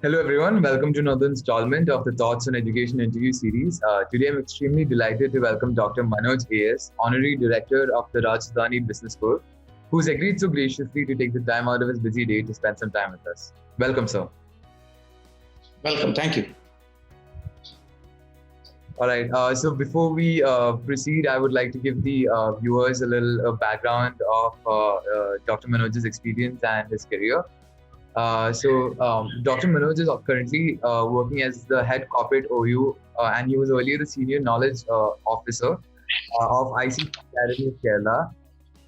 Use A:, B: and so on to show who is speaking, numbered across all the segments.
A: Hello, everyone. Welcome to another installment of the Thoughts on Education interview series. Today, I'm extremely delighted to welcome Dr. Manoj A S, Honorary Director of the Rajadhani Business School, who's agreed so graciously to take the time out of his busy day to spend some time with us. Welcome, sir.
B: Welcome. Thank you.
A: All right. So before we proceed, I would like to give the viewers a little background of Dr. Manoj's experience and his career. Dr. Manoj is currently working as the head corporate OU, and he was earlier the senior knowledge officer of ICT Academy of Kerala.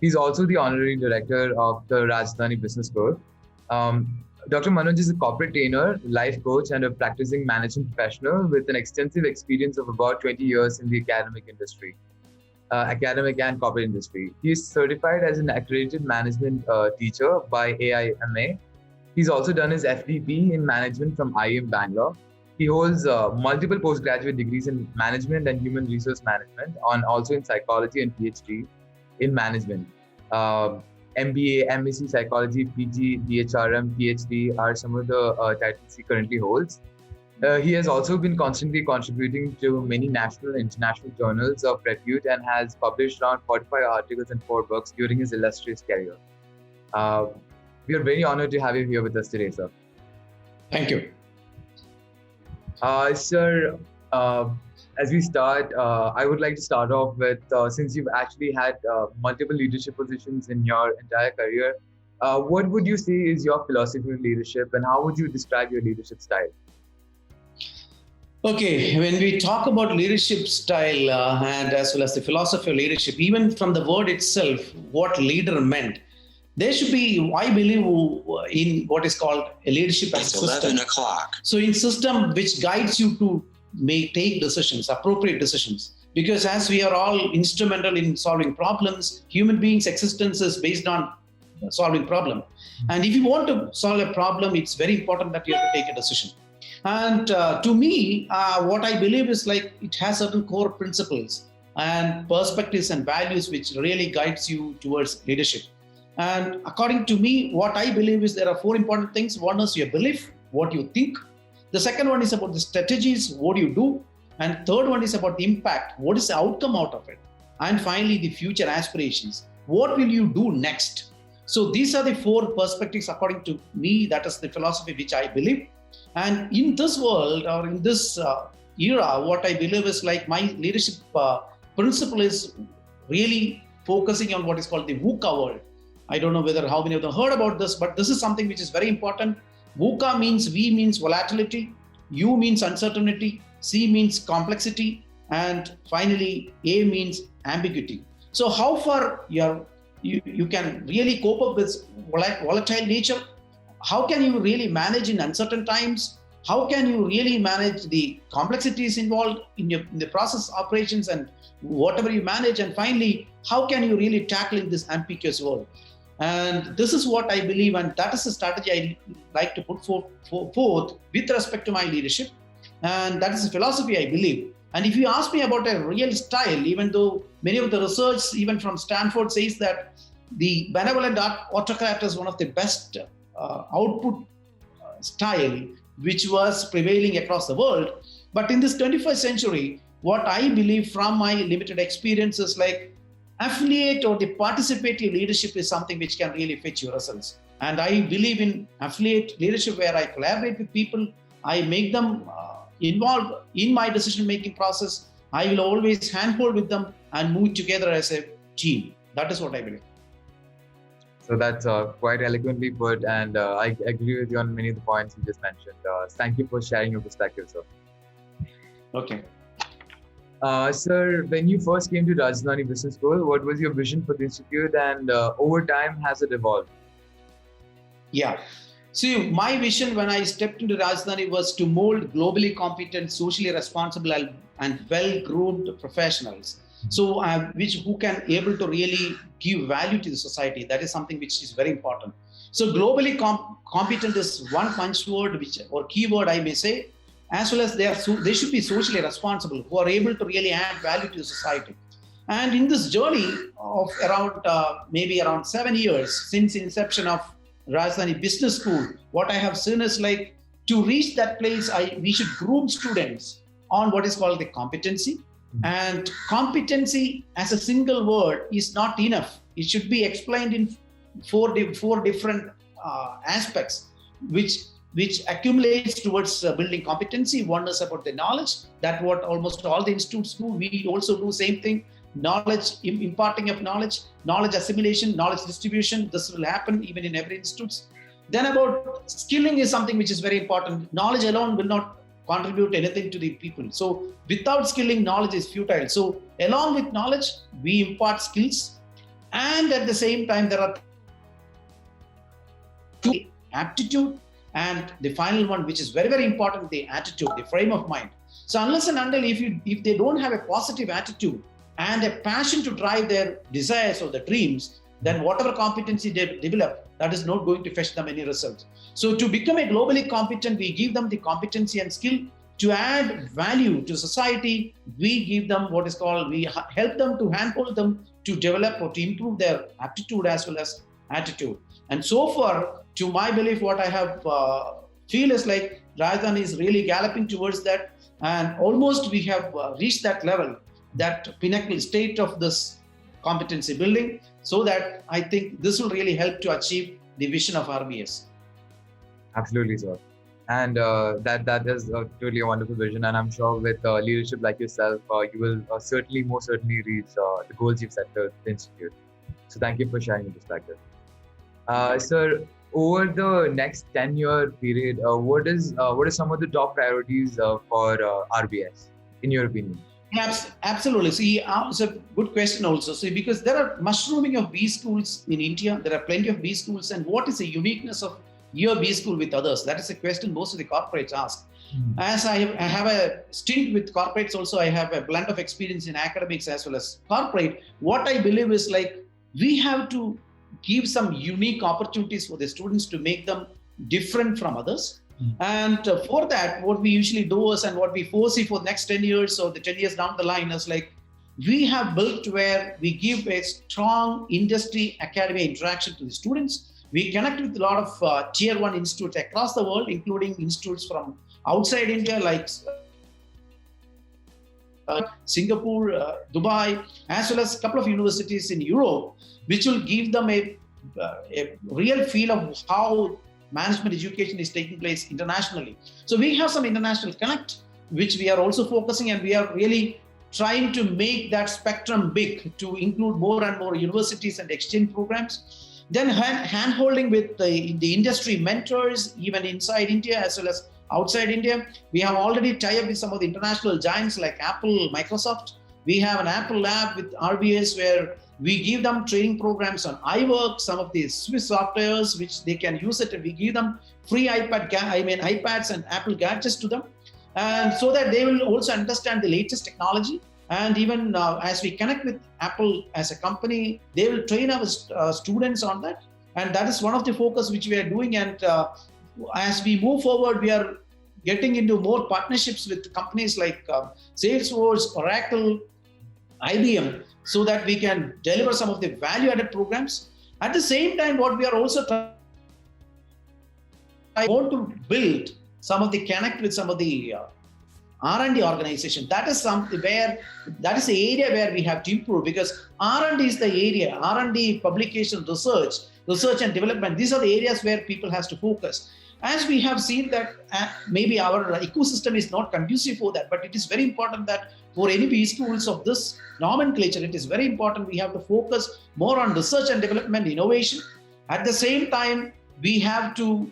A: He's also the honorary director of the Rajadhani Business School. Dr. Manoj is a corporate trainer, life coach, and a practicing management professional with an extensive experience of about 20 years in the academic and corporate industry. He is certified as an accredited management teacher by AIMA. He's also done his FDP in management from IIM Bangalore. He holds multiple postgraduate degrees in management and human resource management, also in psychology and PhD in management. MBA, MSc Psychology, PG, DHRM, PhD are some of the titles he currently holds. He has also been constantly contributing to many national and international journals of repute and has published around 45 articles and 4 books during his illustrious career. We are very honored to have you here with us today, sir.
B: Thank you.
A: Sir, as we start, I would like to start off with, since you've actually had multiple leadership positions in your entire career, what would you say is your philosophy of leadership and how would you describe your leadership style?
B: Okay, when we talk about leadership style and as well as the philosophy of leadership, even from the word itself, what leader meant, there should be, I believe, in what is called a leadership as a system.
C: 11 o'clock.
B: So in system which guides you to take decisions, appropriate decisions. Because as we are all instrumental in solving problems, human beings' existence is based on solving problem. And if you want to solve a problem, it's very important that you have to take a decision. And to me, what I believe is like it has certain core principles and perspectives and values which really guides you towards leadership. And according to me, what I believe is there are 4 important things. One is your belief, what you think. The second one is about the strategies, what you do. And third one is about the impact, what is the outcome out of it. And finally, the future aspirations. What will you do next? So these are the 4 perspectives according to me. That is the philosophy which I believe. And in this world or in this era, what I believe is like my leadership principle is really focusing on what is called the VUCA world. I don't know how many of them heard about this, but this is something which is very important. VUCA means V means volatility, U means uncertainty, C means complexity, and finally A means ambiguity. So how far you can really cope up with volatile nature? How can you really manage in uncertain times? How can you really manage the complexities involved in the process operations and whatever you manage? And finally, how can you really tackle in this ambiguous world? And this is what I believe, and that is the strategy I like to put forth with respect to my leadership. And that is the philosophy I believe. And if you ask me about a real style, even though many of the research, even from Stanford, says that the benevolent autocrat is one of the best output style which was prevailing across the world. But in this 21st century, what I believe from my limited experiences, like affiliate or the participative leadership is something which can really fetch your results. And I believe in affiliate leadership where I collaborate with people, I make them involved in my decision-making process. I will always handhold with them and move together as a team. That is what I believe.
A: So that's quite eloquently put, and I agree with you on many of the points you just mentioned. Thank you for sharing your perspective, sir.
B: Okay.
A: Sir, when you first came to Rajadhani Business School, what was your vision for the institute, and over time, has it evolved?
B: Yeah. See, my vision when I stepped into Rajadhani was to mold globally competent, socially responsible and well-groomed professionals. So, who can able to really give value to the society. That is something which is very important. So, globally competent is one punch word, or keyword I may say, as well as they should be socially responsible, who are able to really add value to the society. And in this journey of maybe around 7 years since inception of Rajadhani Business School, what I have seen is like to reach that place, we should groom students on what is called the competency. And competency as a single word is not enough. It should be explained in four different aspects, which accumulates towards building competency. One is about the knowledge, that what almost all the institutes do. We also do same thing. Knowledge, imparting of knowledge, knowledge assimilation, knowledge distribution. This will happen even in every institute. Then about skilling is something which is very important. Knowledge alone will not contribute anything to the people. So without skilling, knowledge is futile. So along with knowledge, we impart skills. And at the same time, there are two: aptitude, and the final one, which is very, very important, the attitude, the frame of mind. So unless and until if they don't have a positive attitude and a passion to drive their desires or the dreams, then whatever competency they develop, that is not going to fetch them any results. So to become a globally competent, we give them the competency and skill. To add value to society, we give them what is called, we help them to handhold them to develop or to improve their aptitude as well as attitude. And so far, to my belief, what I have feel is like Rajadhani is really galloping towards that, and almost we have reached that level, that pinnacle state of this competency building, so that I think this will really help to achieve the vision of RBS.
A: Absolutely, sir. And that is totally a wonderful vision. And I'm sure with leadership like yourself, you will most certainly reach the goals you've set for the institute. So thank you for sharing your perspective. Sir, over the next 10-year period, what is some of the top priorities for RBS, in your opinion?
B: Yes, absolutely. See, it's a good question also. See, because there are mushrooming of B schools in India, there are plenty of B schools, and what is the uniqueness of your B school with others? That is a question most of the corporates ask. As I have a stint with corporates also, I have a blend of experience in academics as well as corporate. What I believe is like, we have to give some unique opportunities for the students to make them different from others. And for that, what we usually do is, and what we foresee for the next 10 years or the 10 years down the line is like, we have built where we give a strong industry academy interaction to the students. We connect with a lot of tier 1 institutes across the world, including institutes from outside India, like Singapore, Dubai, as well as a couple of universities in Europe, which will give them a real feel of how management education is taking place internationally. So we have some international connect, which we are also focusing, and we are really trying to make that spectrum big to include more and more universities and exchange programs. Then hand-holding with the industry mentors, even inside India as well as outside India. We have already tied up with some of the international giants like Apple, Microsoft. We have an Apple lab with RBS where we give them training programs on iWork, some of the Swiss softwares which they can use it, and we give them free iPads and Apple gadgets to them, and so that they will also understand the latest technology. And even as we connect with Apple as a company, they will train our students on that, and that is one of the focus which we are doing. And as we move forward, we are getting into more partnerships with companies like Salesforce, Oracle, IBM, so that we can deliver some of the value-added programs. At the same time, what we are also trying, I want to build some of the connect with some of the R&D organization. That is something where, that is the area where we have to improve, because R&D is the area, R&D, publication, research and development. These are the areas where people has to focus. As we have seen that maybe our ecosystem is not conducive for that, but it is very important that for any B schools of this nomenclature, it is very important we have to focus more on research and development, innovation. At the same time, we have to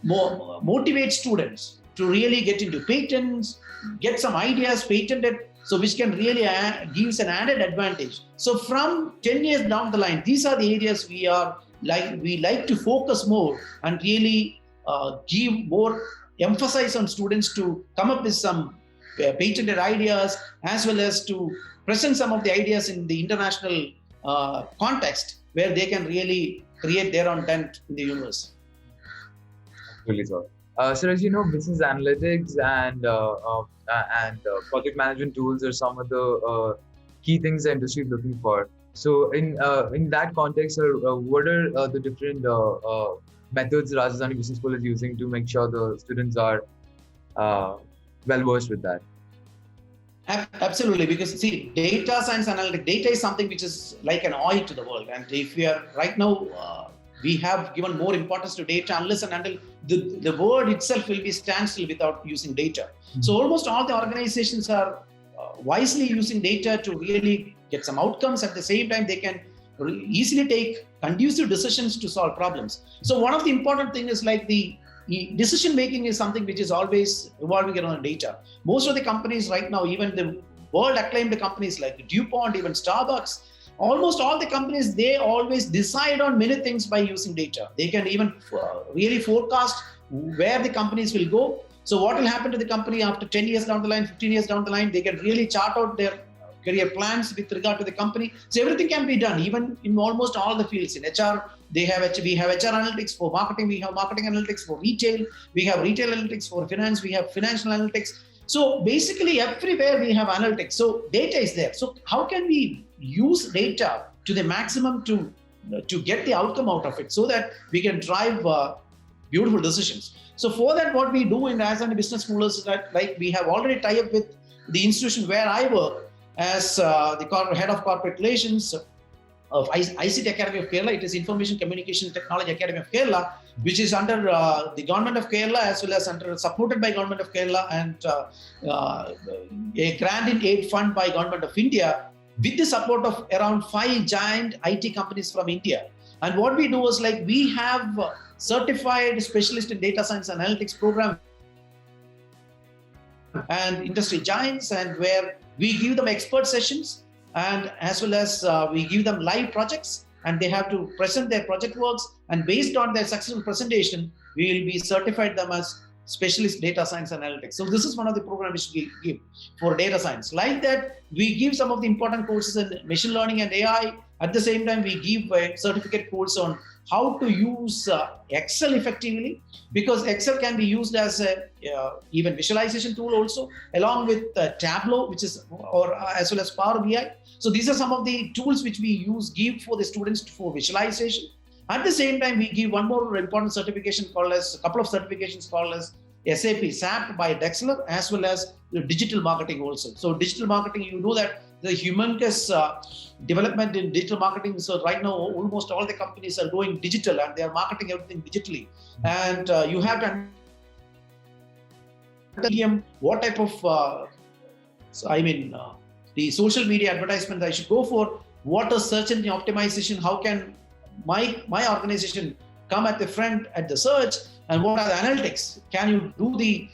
B: motivate students to really get into patents, get some ideas patented, so which can really gives an added advantage. So from 10 years down the line, these are the areas we like to focus more and really give more emphasis on students to come up with some patented ideas, as well as to present some of the ideas in the international context where they can really create their own dent in the universe.
A: Absolutely, sir. So as you know, business analytics and project management tools are some of the key things the industry is looking for. So in that context, what are the different methods Rajadhani Business School is using to make sure the students are well versed with that?
B: Absolutely, because see, data science analytics, data is something which is like an oil to the world. And if we are right now, we have given more importance to data unless and until the world itself will be standstill without using data. So almost all the organizations are wisely using data to really get some outcomes. At the same time, they can easily take conducive decisions to solve problems. So one of the important things is like the decision making is something which is always evolving around data. Most of the companies right now, even the world acclaimed companies like DuPont, even Starbucks, almost all the companies, they always decide on many things by using data. They can even really forecast where the companies will go. So what will happen to the company after 10 years down the line, 15 years down the line, they can really chart out their career plans with regard to the company. So everything can be done, even in almost all the fields. In HR, we have HR analytics. For marketing, we have marketing analytics. For retail, we have retail analytics. For finance, we have financial analytics. So basically everywhere we have analytics. So data is there. So how can we use data to the maximum to get the outcome out of it so that we can drive beautiful decisions? So for that, what we do in Rajadhani Business School is that, like, we have already tied up with the institution where I work as the head of corporate relations of ICT Academy of Kerala. It is Information Communication Technology Academy of Kerala, which is under the government of Kerala, as well as supported by government of Kerala, and a grant in aid fund by government of India, with the support of around 5 giant IT companies from India. And what we do is, like, we have certified specialist in data science analytics program and industry giants, and where we give them expert sessions, and as well as we give them live projects, and they have to present their project works, and based on their successful presentation, we will be certified them as specialist data science analytics. So this is one of the programs we give for data science. Like that, we give some of the important courses in machine learning and AI. At the same time, we give a certificate course on how to use Excel effectively, because Excel can be used as a even visualization tool also, along with Tableau, which is, or as well as Power BI. So these are some of the tools which we give for the students for visualization. At the same time, we give one more important certification called as, a couple of certifications called as SAP by Dexler, as well as digital marketing also. So digital marketing, you know that the humongous development in digital marketing. So right now, almost all the companies are going digital, and they are marketing everything digitally. And you have to understand what type of, the social media advertisement I should go for, what is search engine optimization, how can my organization come at the front at the search, and what are the analytics? Can you do the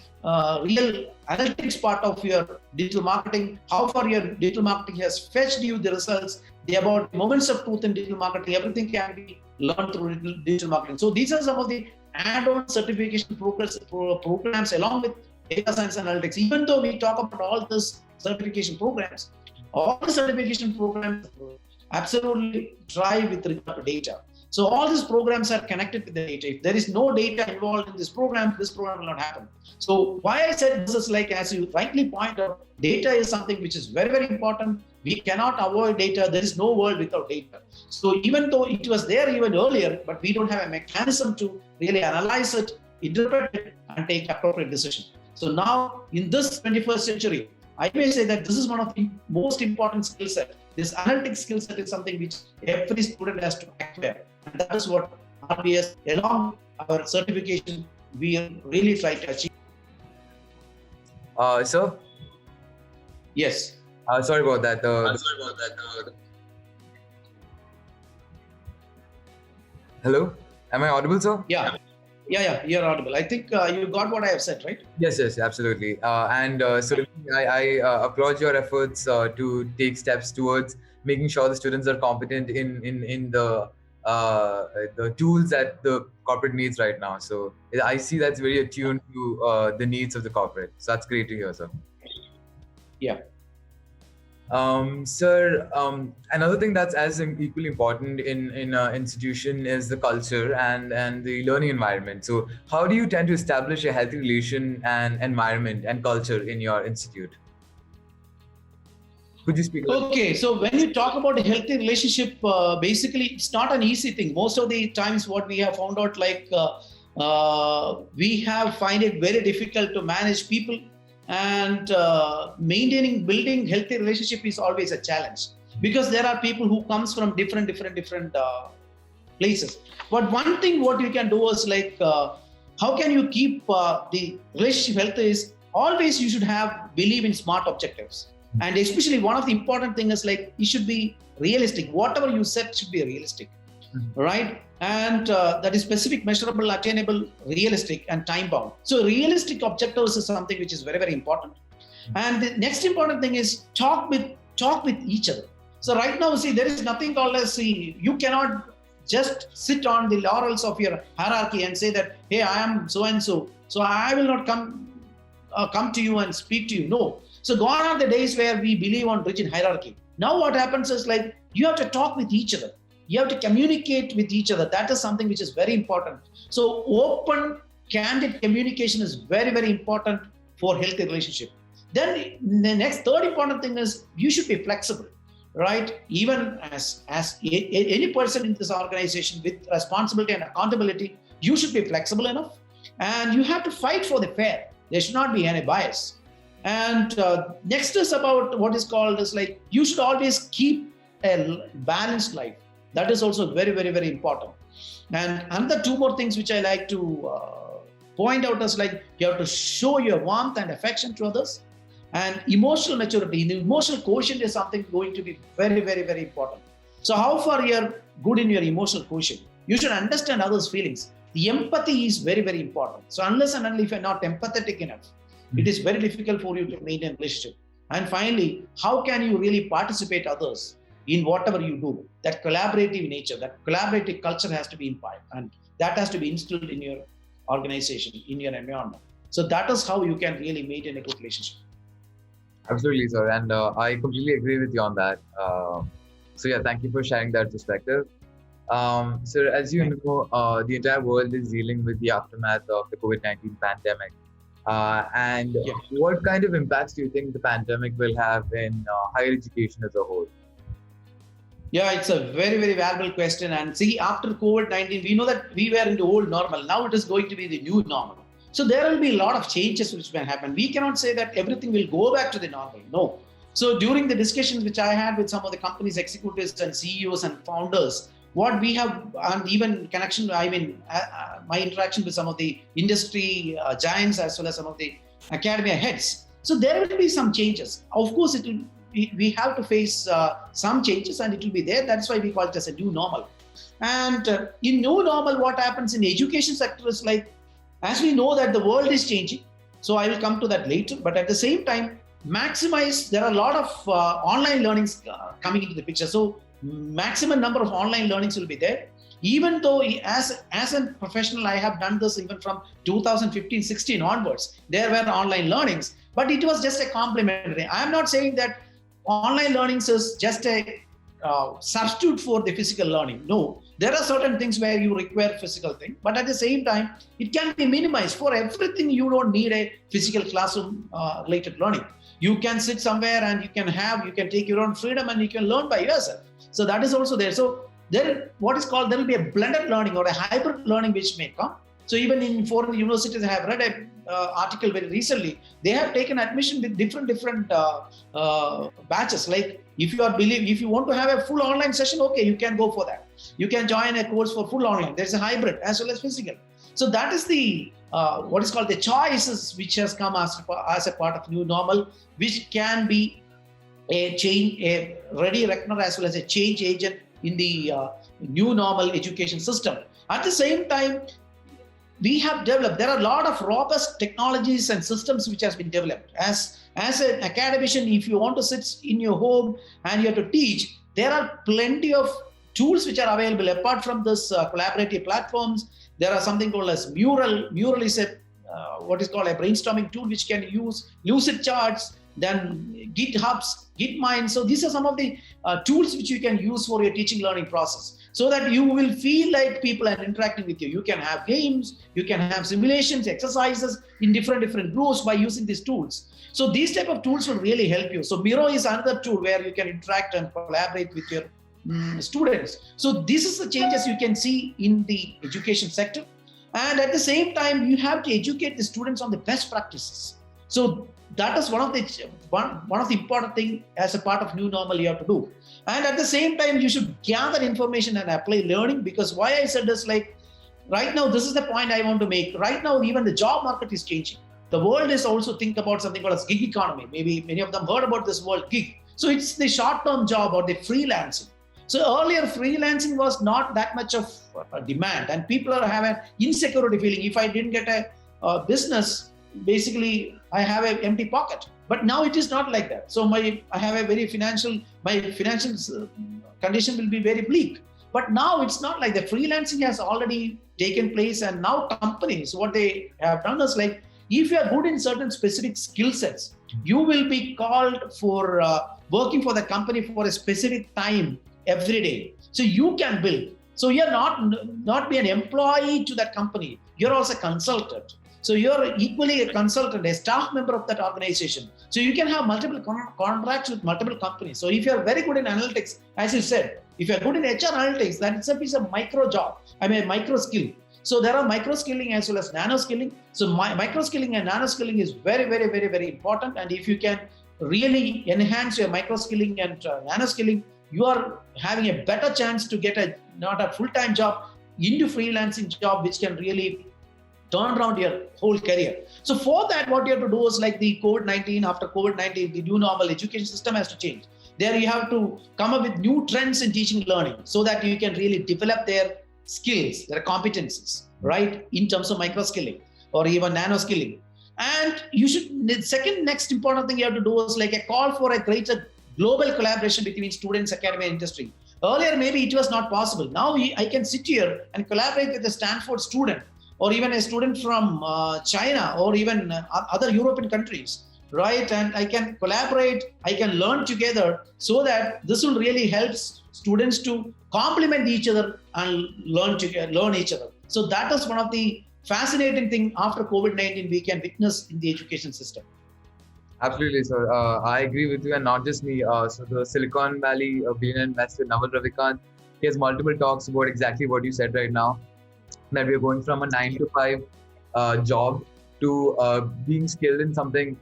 B: real analytics part of your digital marketing? How far your digital marketing has fetched you the results? About moments of truth in digital marketing, everything can be learned through digital marketing. So these are some of the add-on certification programs along with data science analytics. Even though we talk about all these certification programs, all the certification programs absolutely drive with regard to data. So all these programs are connected with the data. If there is no data involved in this program will not happen. So why I said this is, like, as you rightly point out, data is something which is very, very important. We cannot avoid data. There is no world without data. So even though it was there even earlier, but we don't have a mechanism to really analyze it, interpret it, and take appropriate decision. So now in this 21st century, I may say that this is one of the most important skill set. This analytics skill set is something which every student has to acquire. And that is what RBS, along our certification, we really try to achieve.
A: Sir?
B: Yes.
A: Sorry about that. Hello? Am I audible, sir?
B: Yeah, you're audible. I think you got what I have said, right?
A: Yes, absolutely. So I applaud your efforts to take steps towards making sure the students are competent in the tools that the corporate needs right now. So I see that's very attuned to the needs of the corporate. So that's great to hear, sir.
B: Yeah.
A: Sir, another thing that's as equally important in an institution is the culture and the learning environment. So how do you tend to establish a healthy relation and environment and culture in your institute? Could you speak?
B: Okay, so when you talk about a healthy relationship, basically it's not an easy thing. Most of the times, what we have found out, we have find it very difficult to manage people, and building healthy relationship is always a challenge, because there are people who comes from different places. But one thing what you can do is how can you keep the relationship healthy is always you should believe in smart objectives. And especially one of the important things is you should be realistic. Whatever you set should be realistic, right? And that is specific, measurable, attainable, realistic, and time bound. So realistic objectives is something which is very, very important. And the next important thing is talk with each other. So right now, there is nothing called as you cannot just sit on the laurels of your hierarchy and say that, hey, I am so and so, so I will not come to you and speak to you. No. So gone are the days where we believe on rigid hierarchy. Now what happens is you have to talk with each other. You have to communicate with each other. That is something which is very important. So open, candid communication is very, very important for healthy relationship. Then the next third important thing is you should be flexible, right? Even as any person in this organization with responsibility and accountability, you should be flexible enough, and you have to fight for the fair. There should not be any bias. And next is about what is called as you should always keep a balanced life. That is also very, very, very important. And another two more things which I like to point out is you have to show your warmth and affection to others, and emotional maturity. The emotional quotient is something going to be very, very, very important. So how far you're good in your emotional quotient? You should understand others' feelings. The empathy is very, very important. So unless and until if you're not empathetic enough, it is very difficult for you to maintain a relationship. And finally, how can you really participate others in whatever you do? That collaborative nature, that collaborative culture has to be imbibed, and that has to be instilled in your organization, in your environment. So that is how you can really maintain a good relationship.
A: Absolutely, sir. And I completely agree with you on that. Thank you for sharing that perspective. Sir, as you know, the entire world is dealing with the aftermath of the COVID-19 pandemic. What kind of impacts do you think the pandemic will have in higher education as a whole?
B: Yeah, it's a very, very valuable question. And see, after COVID-19, we know that we were in the old normal. Now it is going to be the new normal. So there will be a lot of changes which will happen. We cannot say that everything will go back to the normal. No. So during the discussions which I had with some of the company's executives and CEOs and founders, what we have, and even connection, my interaction with some of the industry giants as well as some of the academia heads. So there will be some changes. Of course, we have to face some changes, and it will be there. That's why we call it as a new normal. And in new normal, what happens in the education sector is as we know that the world is changing. So I will come to that later. But at the same time, there are a lot of online learnings coming into the picture. So maximum number of online learnings will be there. Even though as a professional, I have done this even from 2015-16 onwards, there were online learnings, but it was just a complementary. I am not saying that online learnings is just a substitute for the physical learning. No, there are certain things where you require physical thing, but at the same time, it can be minimized. For everything, you don't need a physical classroom related learning. You can sit somewhere and you can take your own freedom and you can learn by yourself. So that is also there. So there will be a blended learning or a hybrid learning which may come. So even in foreign universities, I have read an article very recently. They have taken admission with different batches. If you want to have a full online session, okay, you can go for that. You can join a course for full online. There's a hybrid as well as physical. So that is the the choices which has come as a part of new normal, which can be a ready reckoner as well as a change agent in the new normal education system. At the same time, there are a lot of robust technologies and systems which has been developed. As an academician, if you want to sit in your home and you have to teach, there are plenty of tools which are available. Apart from this collaborative platforms, there are something called as Mural. Mural is a brainstorming tool which can use lucid charts, then GitHubs, Gitmind. So these are some of the tools which you can use for your teaching learning process. so that you will feel like people are interacting with you. You can have games, you can have simulations, exercises in different groups by using these tools. So these type of tools will really help you. So Miro is another tool where you can interact and collaborate with your students. So this is the changes you can see in the education sector. And at the same time, you have to educate the students on the best practices. So that is one of the important thing as a part of new normal you have to do. And at the same time, you should gather information and apply learning, because why I said this, like right now, this is the point I want to make. Right now, even the job market is changing. The world is also think about something called as gig economy. Maybe many of them heard about this word gig. So it's the short-term job or the freelancing. So earlier, freelancing was not that much of a demand, and people are having insecurity feeling. If I didn't get a business, basically I have an empty pocket. But now it is not like that. So my financial condition will be very bleak. But now it's not like that. Freelancing has already taken place, and now companies, what they have done is like, if you are good in certain specific skill sets, you will be called for working for the company for a specific time every day. So you can build. So you're not be an employee to that company. You're also a consultant. So you're equally a consultant, a staff member of that organization. So you can have multiple contracts with multiple companies. So if you're very good in analytics, as you said, if you're good in HR analytics, that itself is a micro job. Micro skill. So there are micro skilling as well as nano skilling. So micro skilling and nano skilling is very, very, very, very important. And if you can really enhance your micro skilling and nano skilling, you are having a better chance to get not a full-time job into freelancing job, which can really turn around your whole career. So for that, what you have to do is like the COVID-19, after COVID-19, the new normal education system has to change. There you have to come up with new trends in teaching learning so that you can really develop their skills, their competencies, right? In terms of micro skilling or even nano skilling. And the next important thing you have to do is like a call for a greater global collaboration between students, academia, and industry. Earlier, maybe it was not possible. Now I can sit here and collaborate with a Stanford student or even a student from China or even other European countries, right? And I can collaborate, I can learn together, so that this will really help students to complement each other and learn each other. So that is one of the fascinating things after COVID-19 we can witness in the education system.
A: Absolutely, sir. I agree with you, and not just me. So the Silicon Valley billionaire investor Naval Ravikant, he has multiple talks about exactly what you said right now, that we are going from a 9-to-5 job to being skilled in something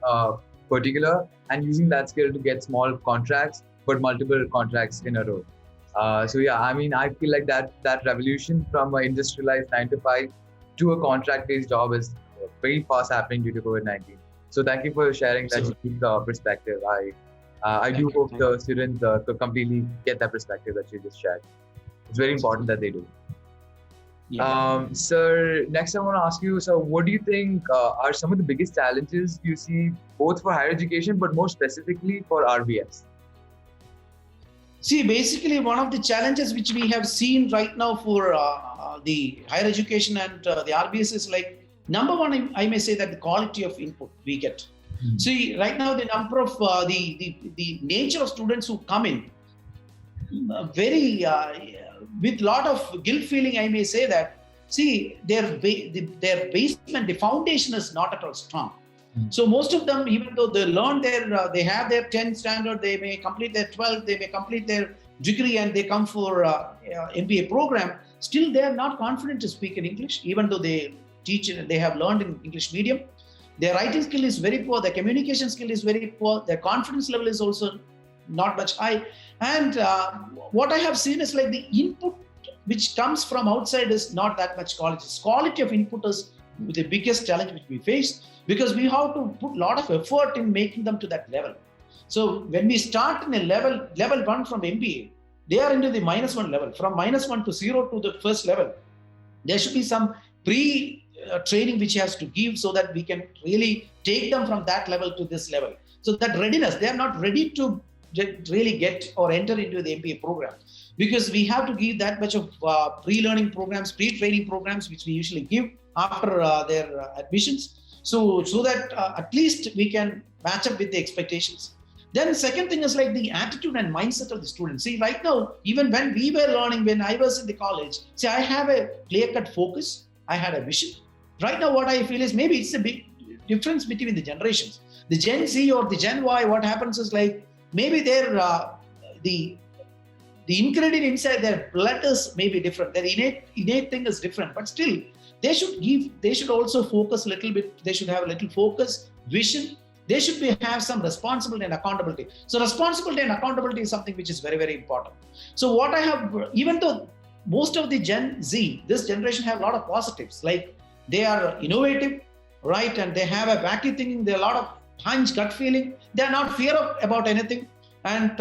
A: particular and using that skill to get small contracts, but multiple contracts in a row. So yeah, I feel like that revolution from an industrialized 9-to-5 to a contract-based job is very fast happening due to COVID-19. So thank you for sharing that unique perspective. I do hope the students completely get that perspective that you just shared. It's very important that they do.
B: Yeah.
A: Sir, next I want to ask you, so what do you think are some of the biggest challenges you see both for higher education, but more specifically for RBS?
B: See, basically one of the challenges which we have seen right now for the higher education and the RBS is like, number one, I may say that the quality of input we get. Mm-hmm. See, right now the number of the nature of students who come in, with lot of guilt feeling, I may say that. See, their basement, the foundation is not at all strong. Mm-hmm. So most of them, even though they learn they have their 10th standard, they may complete their 12th, they may complete their degree, and they come for MBA program. Still, they are not confident to speak in English, even though they have learned in English medium. Their writing skill is very poor. Their communication skill is very poor. Their confidence level is also not much high. And what I have seen is like the input which comes from outside is not that much quality. Quality of input is the biggest challenge which we face, because we have to put a lot of effort in making them to that level. So when we start in a level 1 from MBA, they are into the -1 level. From -1 to 0 to the first level, there should be some training which has to give, so that we can really take them from that level to this level. So that readiness, they are not ready to really get or enter into the MBA program, because we have to give that much of pre-learning programs, pre-training programs, which we usually give after their admissions. So that at least we can match up with the expectations. Then second thing is like the attitude and mindset of the students. See, right now, even when we were learning, when I was in the college, see, I have a clear-cut focus. I had a vision. Right now, what I feel is maybe it's a big difference between the generations. The Gen Z or the Gen Y, what happens is like maybe their the ingredient inside their blood is maybe different. Their innate thing is different, but still they should also focus a little bit. They should have a little focus, vision. They should have some responsibility and accountability. So responsibility and accountability is something which is very, very important. So what I have, even though most of the Gen Z, this generation have a lot of positives, like they are innovative, right? And they have a wacky thinking, they have a lot of hunch, gut feeling. They are not fear about anything. And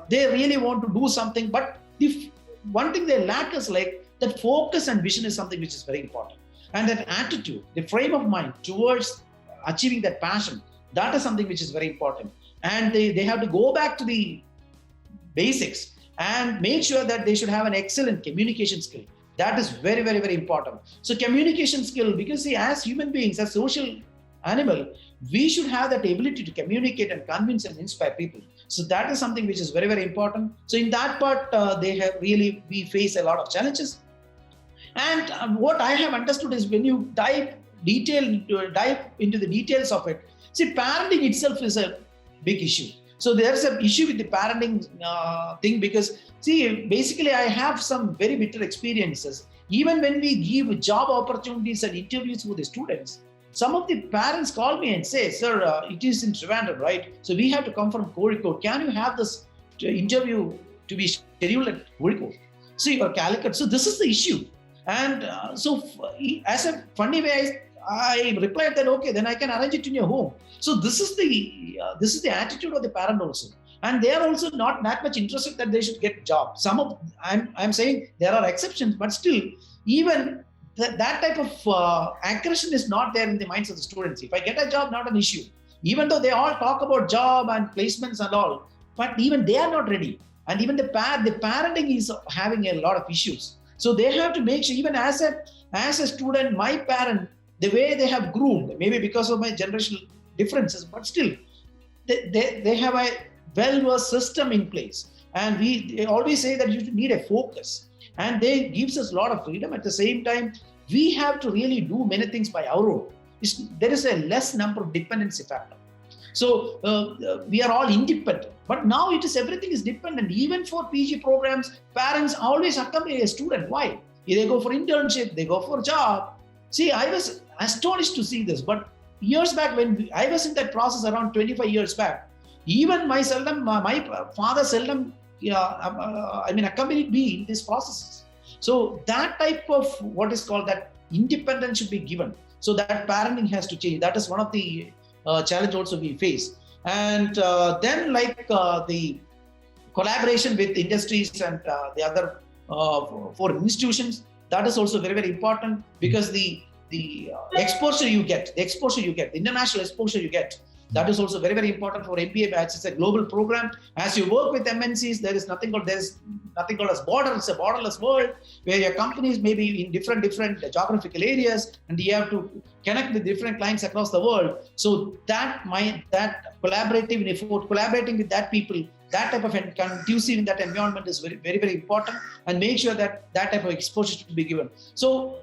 B: they really want to do something. But if one thing they lack is like that focus and vision is something which is very important. And that attitude, the frame of mind towards achieving that passion, that is something which is very important. And they have to go back to the basics and make sure that they should have an excellent communication skill. That is very, very, very important. So communication skill, because see, as human beings, as social animal, we should have that ability to communicate and convince and inspire people. So that is something which is very, very important. So in that part, we face a lot of challenges. And what I have understood is when you dive into the details of it, see, parenting itself is a big issue. So there's an issue with the parenting thing because, see, basically I have some very bitter experiences. Even when we give job opportunities and interviews for the students, some of the parents call me and say, sir, it is in Trivandrum, right? So we have to come from Kozhikode. Can you have this interview to be scheduled at Kozhikode? See, or Calicut. So this is the issue. And as a funny way, I replied that, okay, then I can arrange it in your home. So this is the attitude of the parent also. And they are also not that much interested that they should get job. I'm saying there are exceptions, but still, even that type of aggression is not there in the minds of the students. If I get a job, not an issue. Even though they all talk about job and placements and all, but even they are not ready. And even the parenting is having a lot of issues. So they have to make sure, even as a student, my parent, the way they have groomed, maybe because of my generational differences, but still, they have a well-versed system in place. And they always say that you need a focus. And they gives us a lot of freedom. At the same time, we have to really do many things by our own. There is a less number of dependency factor. So we are all independent. But now everything is dependent. Even for PG programs, parents always accompany a student. Why? They go for internship, they go for job. See, I was astonished to see this. But years back, when I was in that process around 25 years back, even my father seldom accompanied me in these processes. So that type of what is called that independence should be given. So that parenting has to change. That is one of the challenge also we face. And then the collaboration with industries and the other for institutions, that is also very, very important because the exposure you get, the international exposure you get, that is also very, very important for MBA batch. It's a global program. As you work with MNCs, there is nothing called as border. It's a borderless world where your companies may be in different geographical areas, and you have to connect with different clients across the world. So that collaborating with that people, that type of conducive in that environment is very, very, very important, and make sure that type of exposure should be given. So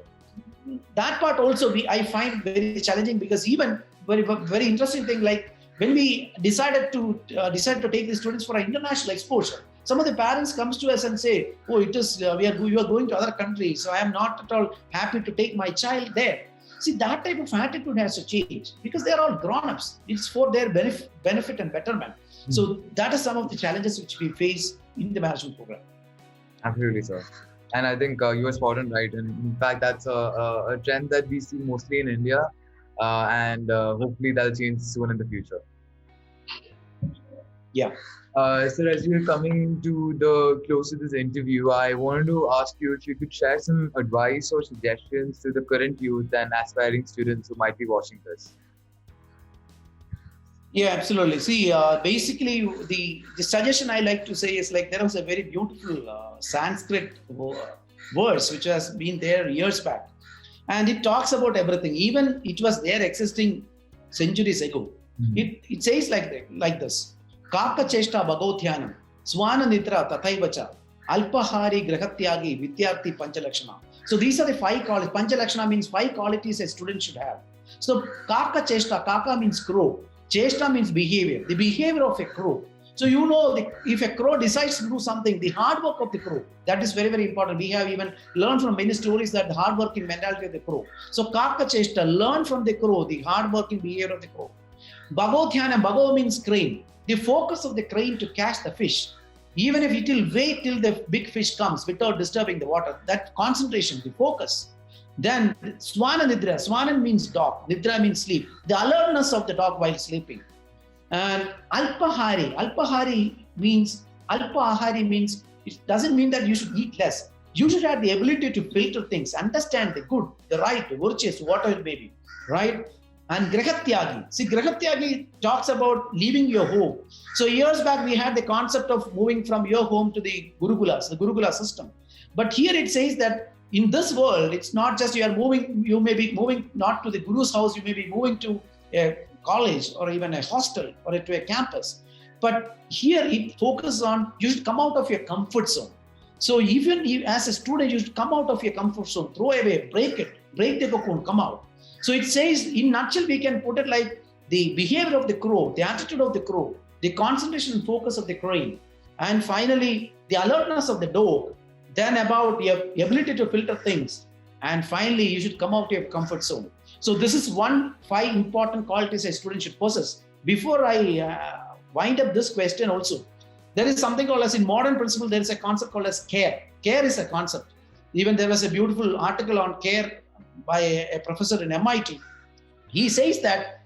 B: that part also I find very challenging because even very, very interesting thing, like when we decided to take the students for an international exposure, some of the parents comes to us and say, oh, it is you are going to other countries, so I am not at all happy to take my child there. See, that type of attitude has to change because they are all grown-ups. It's for their benefit and betterment. Mm-hmm. So that is some of the challenges which we face in the management program.
A: Absolutely, sir. And I think you are spot on, right? And in fact, that's a trend that we see mostly in India. And hopefully that'll change soon in the future.
B: Yeah.
A: So as we're coming to the close of this interview, I wanted to ask you if you could share some advice or suggestions to the current youth and aspiring students who might be watching this.
B: Yeah, absolutely. See, basically the suggestion I like to say is like there was a very beautiful Sanskrit verse which has been there years back. And it talks about everything. Even it was there existing centuries ago. Mm-hmm. It says like this. Kaka cheshta bhagotyanam, Swana nitra tathaivacha, Alpahari grahatyagi, Vidyarthi panchalakshana. So these are the 5 qualities. Panchalakshana means 5 qualities a student should have. So Kaka cheshta, Kaka means crow. Cheshta means behavior, the behavior of a crow. So you know, if a crow decides to do something, the hard work of the crow, that is very, very important. We have even learned from many stories that the hardworking mentality of the crow. So Kaka cheshta, learn from the crow, the hardworking behavior of the crow. Bhagotyanam, Bhago means crane. The focus of the crane to catch the fish. Even if it will wait till the big fish comes without disturbing the water, that concentration, the focus. Then Swana Nidra, Swana means dog, Nidra means sleep. The alertness of the dog while sleeping. And Alpahari means, it doesn't mean that you should eat less. You should have the ability to filter things, understand the good, the right, the virtuous, whatever it may be, right? And Grahatyagi. See, Grahatyagi talks about leaving your home. So years back, we had the concept of moving from your home to the Gurukulas, the Gurukula system. But here it says that in this world, it's not just you are moving, you may be moving not to the Guru's house, you may be moving to a college or even a hostel or to a campus. But here it focuses on, you should come out of your comfort zone. So even as a student, you should come out of your comfort zone, throw away, break the cocoon, come out. So it says, in nutshell, we can put it like the behavior of the crow, the attitude of the crow, the concentration and focus of the crane, and finally the alertness of the dog, then about your ability to filter things, and finally you should come out of your comfort zone. So this is 5 important qualities a student should possess. Before I wind up this question also, there is something called as, in modern principle, there is a concept called as care. Care is a concept. Even there was a beautiful article on care by a professor in MIT. He says that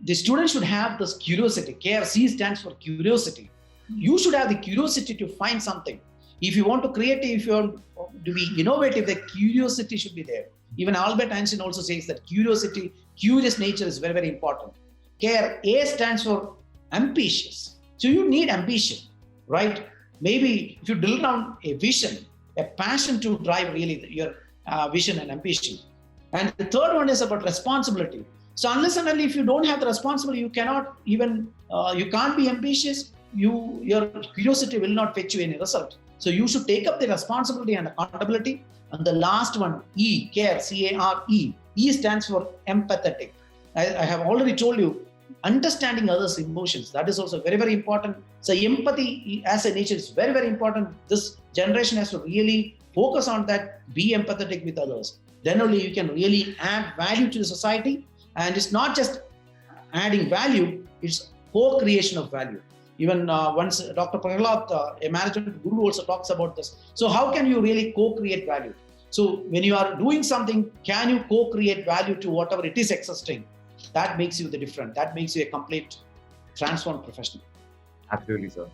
B: the student should have this curiosity. Care, C stands for curiosity. You should have the curiosity to find something. If you want to create, if you want to be innovative, the curiosity should be there. Even Albert Einstein also says that curious nature is very, very important. Care, A stands for ambitious. So you need ambition, right? Maybe if you drill down a vision, a passion to drive really your vision and ambition. And the third one is about responsibility. So unless and until if you don't have the responsibility, you cannot even, you can't be ambitious. Your curiosity will not fetch you any result. So you should take up the responsibility and accountability. And the last one, E, care, C-A-R-E. E stands for empathetic. I have already told you, understanding others' emotions, that is also very, very important. So empathy as a nature is very, very important. This generation has to really focus on that, be empathetic with others. Then only you can really add value to the society. And it's not just adding value, it's co-creation of value. Even once Dr. Prahlad, a management guru, also talks about this. So how can you really co-create value? So when you are doing something, can you co-create value to whatever it is existing? That makes you the different. That makes you a complete transformed professional.
A: Absolutely, sir.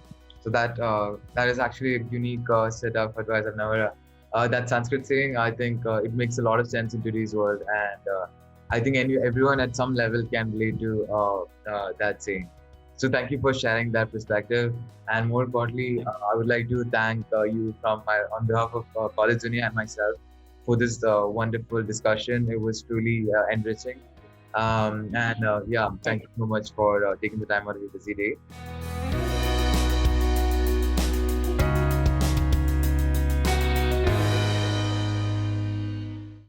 A: So that is actually a unique set of advice. I've never that Sanskrit saying. I think it makes a lot of sense in today's world, and I think everyone at some level can relate to that saying. So thank you for sharing that perspective, and more importantly, I would like to thank you on behalf of Collegedunia and myself for this wonderful discussion. It was truly enriching. Thank you so much for taking the time out of your busy day.